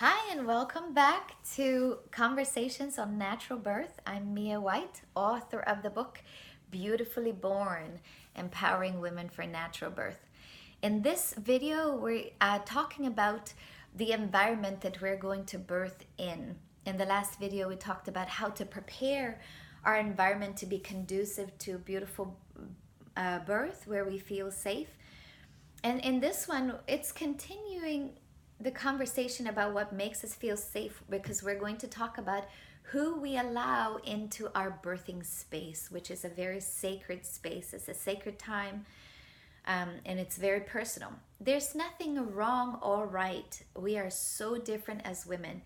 Hi, and welcome back to Conversations on Natural Birth. I'm Mia White, author of the book Beautifully Born, Empowering Women for Natural Birth. In this video, we're talking about the environment that we're going to birth in. In the last video, we talked about how to prepare our environment to be conducive to beautiful birth where we feel safe. And in this one, it's continuing the conversation about what makes us feel safe because we're going to talk about who we allow into our birthing space, which is a very sacred space. It's a sacred time, and it's very personal. There's nothing wrong or right. We are so different as women.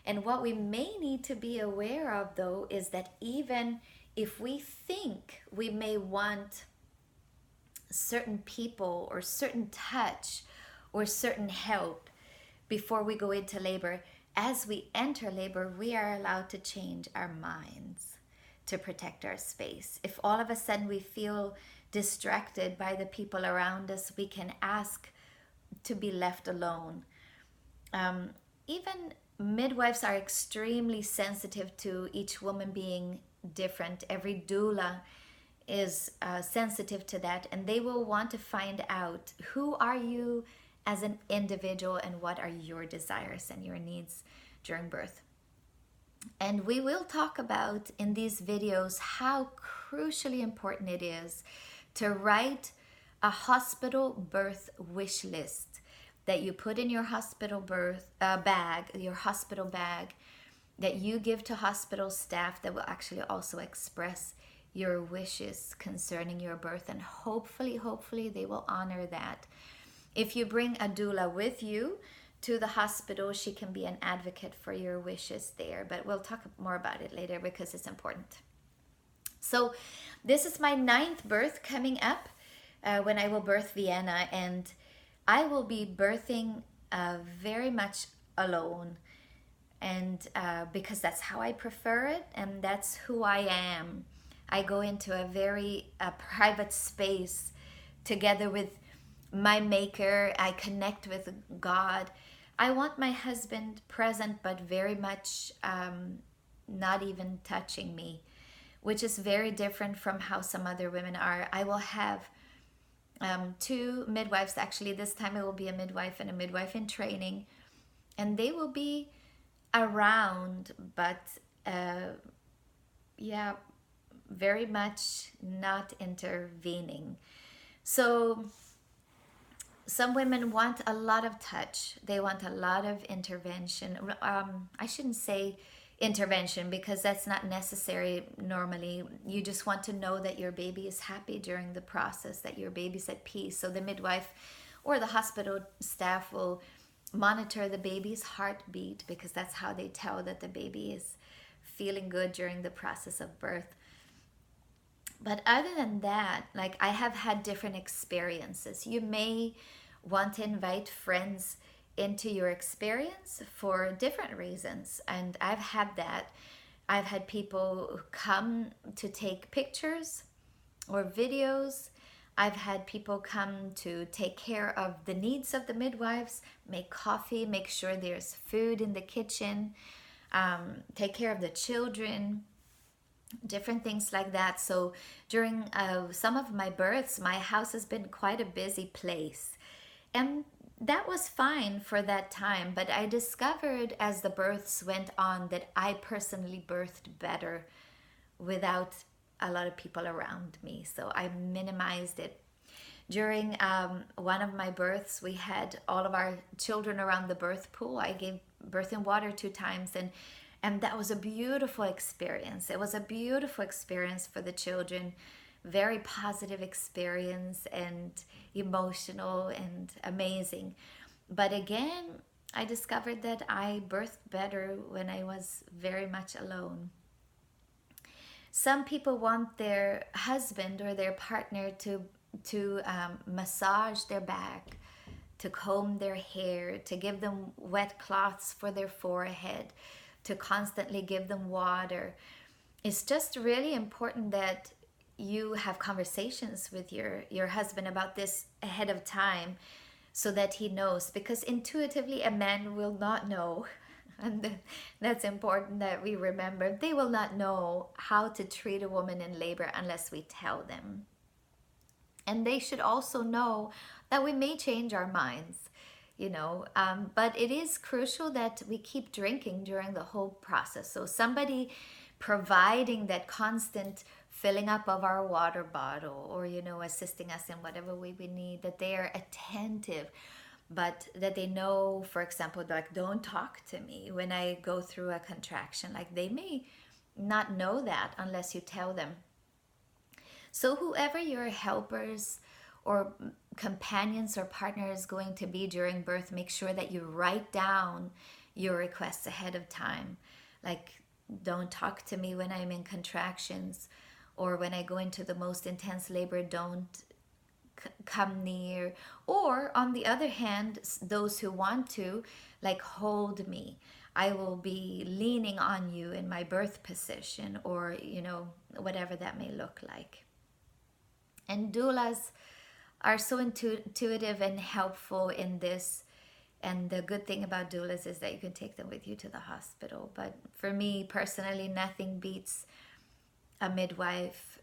And what we may need to be aware of, though, is that even if we think we may want certain people or certain touch or certain help before we go into labor, as we enter labor, we are allowed to change our minds to protect our space. If all of a sudden we feel distracted by the people around us, we can ask to be left alone. Even midwives are extremely sensitive to each woman being different. Every doula is sensitive to that, and they will want to find out who are you as an individual and what are your desires and your needs during birth. And we will talk about in these videos how crucially important it is to write a hospital birth wish list that you put in your hospital birth bag, your hospital bag, that you give to hospital staff that will actually also express your wishes concerning your birth, and hopefully they will honor that. If you bring a doula with you to the hospital, she can be an advocate for your wishes there, but we'll talk more about it later because it's important. So this is my 9th birth coming up, when I will birth Vienna, and I will be birthing very much alone, and because that's how I prefer it and that's who I am. I go into a very private space together with my maker. I connect with God. I want my husband present, but very much not even touching me, which is very different from how some other women are. I will have 2 midwives. Actually, this time it will be a midwife and a midwife in training, and they will be around, but yeah, very much not intervening. So some women want a lot of touch, they want a lot of intervention. I shouldn't say intervention because that's not necessary normally. You just want to know that your baby is happy during the process, that your baby's at peace. So the midwife or the hospital staff will monitor the baby's heartbeat because that's how they tell that the baby is feeling good during the process of birth. But other than that, like, I have had different experiences. You may want to invite friends into your experience for different reasons, and I've had that. I've had people come to take pictures or videos. I've had people come to take care of the needs of the midwives, make coffee, make sure there's food in the kitchen, take care of the children, different things like that. So during some of my births, my house has been quite a busy place. And that was fine for that time, but I discovered as the births went on that I personally birthed better without a lot of people around me. So I minimized it. During one of my births, we had all of our children around the birth pool. I gave birth in water 2 times, and that was a beautiful experience. It was a beautiful experience for the children, very positive experience and emotional and amazing. But again, I discovered that I birthed better when I was very much alone. Some people want their husband or their partner to massage their back, to comb their hair, to give them wet cloths for their forehead, to constantly give them water. It's just really important that you have conversations with your husband about this ahead of time. so that he knows, because intuitively a man will not know. And that's important that we remember, they will not know how to treat a woman in labor unless we tell them. And they should also know that we may change our minds, but it is crucial that we keep drinking during the whole process. So somebody providing that constant filling up of our water bottle, or assisting us in whatever way we need, that they are attentive, but that they know, for example, like, don't talk to me when I go through a contraction. Like, they may not know that unless you tell them. So whoever your helpers or companions or partner is going to be during birth, make sure that you write down your requests ahead of time. Like, don't talk to me when I'm in contractions, or when I go into the most intense labor, don't come near. Or on the other hand, those who want to, like, hold me. I will be leaning on you in my birth position, or whatever that may look like. And doulas are so intuitive and helpful in this. And the good thing about doulas is that you can take them with you to the hospital. But for me personally, nothing beats a midwife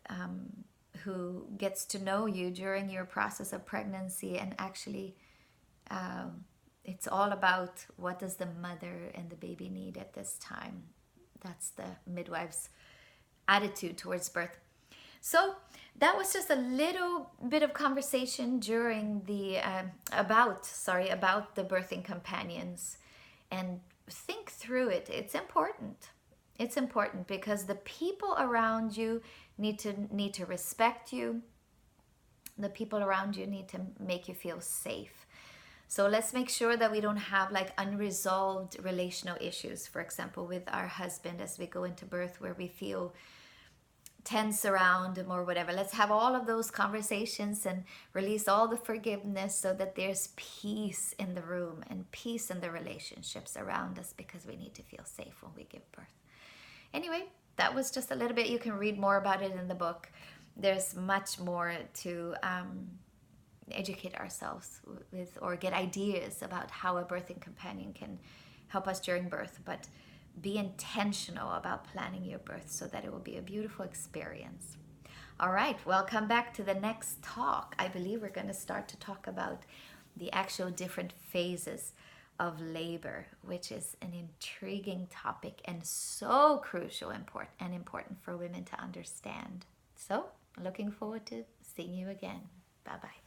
who gets to know you during your process of pregnancy. And actually, it's all about, what does the mother and the baby need at this time. That's the midwife's attitude towards birth. So that was just a little bit of conversation during the about the birthing companions, and think through it. It's important. It's important because the people around you need to respect you. The people around you need to make you feel safe. So let's make sure that we don't have like unresolved relational issues, for example, with our husband as we go into birth, where we feel tense around him or whatever. Let's have all of those conversations and release all the forgiveness, so that there's peace in the room and peace in the relationships around us, because we need to feel safe when we give birth. Anyway, that was just a little bit. You can read more about it in the book. There's much more to educate ourselves with, or get ideas about how a birthing companion can help us during birth. But be intentional about planning your birth so that it will be a beautiful experience. All right, well, come back to the next talk. I believe we're going to start to talk about the actual different phases of labor, which is an intriguing topic and so crucial and important for women to understand. So, looking forward to seeing you again. Bye-bye.